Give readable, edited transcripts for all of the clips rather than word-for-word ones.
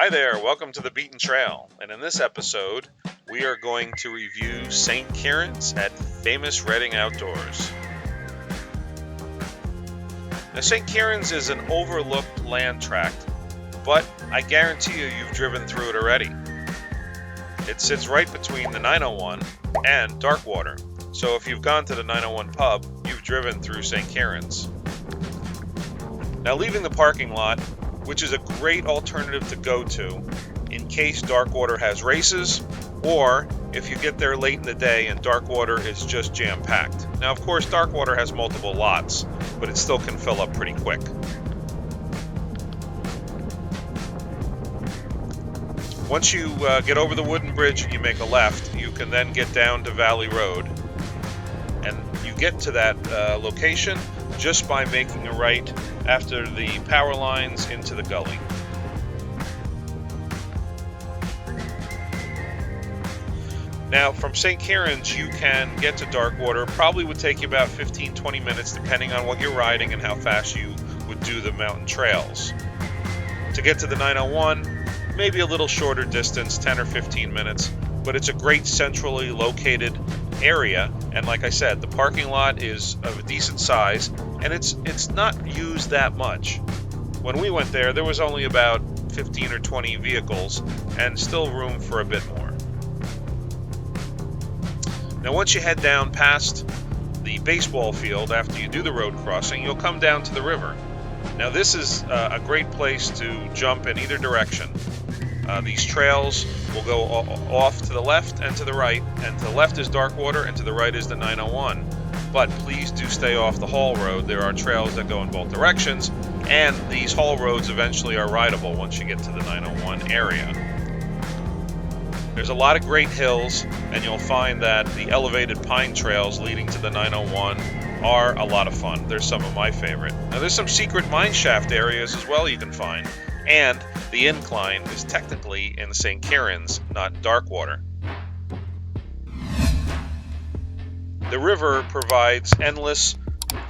Hi there, welcome to the Beaten Trail, and in this episode, we are going to review St. Kieran's at famous Reading Outdoors. Now, St. Kieran's is an overlooked land tract, but I guarantee you've driven through it already. It sits right between the 901 and Darkwater, so if you've gone to the 901 pub, you've driven through St. Kieran's. Now, leaving the parking lot, which is a great alternative to go to in case Darkwater has races, or if you get there late in the day and Darkwater is just jam-packed. Now, of course, Darkwater has multiple lots, but it still can fill up pretty quick. Once you get over the wooden bridge and you make a left, you can then get down to Valley Road, and you get to that location just by making a right after the power lines into the gully. Now, from St. Kieran's, you can get to Darkwater. Probably would take you about 15-20 minutes, depending on what you're riding and how fast you would do the mountain trails. To get to the 901, maybe a little shorter distance, 10 or 15 minutes, but it's a great centrally located area, and like I said, the parking lot is of a decent size, and it's not used that much. When we went there was only about 15 or 20 vehicles, and still room for a bit more. Now, once you head down past the baseball field after you do the road crossing, you'll come down to the river. Now, this is a great place to jump in either direction. These trails will go off to the left and to the right, and to the left is Darkwater and to the right is the 901. But please do stay off the haul road. There are trails that go in both directions, and these haul roads eventually are rideable once you get to the 901 area. There's a lot of great hills, and you'll find that the elevated pine trails leading to the 901 are a lot of fun. They're some of my favorite. Now, there's some secret mine shaft areas as well you can find, and the Incline is technically in St. Kieran's, not Darkwater. The river provides endless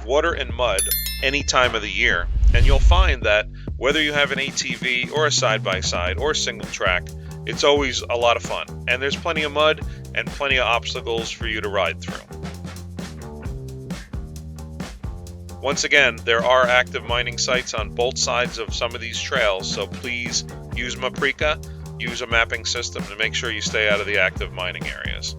water and mud any time of the year, and you'll find that whether you have an ATV or a side-by-side or single track, it's always a lot of fun, and there's plenty of mud and plenty of obstacles for you to ride through. Once again, there are active mining sites on both sides of some of these trails, so please use Maprika, use a mapping system to make sure you stay out of the active mining areas.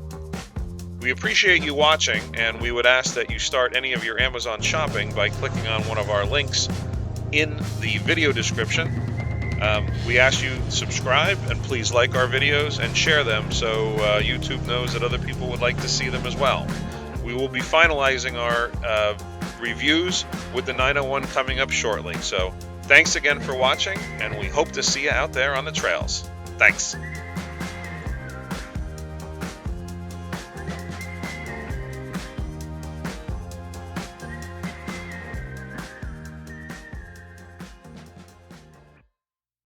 We appreciate you watching, and we would ask that you start any of your Amazon shopping by clicking on one of our links in the video description. We ask you to subscribe, and please like our videos and share them so YouTube knows that other people would like to see them as well. We will be finalizing our reviews with the 901 coming up shortly. So thanks again for watching, and we hope to see you out there on the trails. Thanks.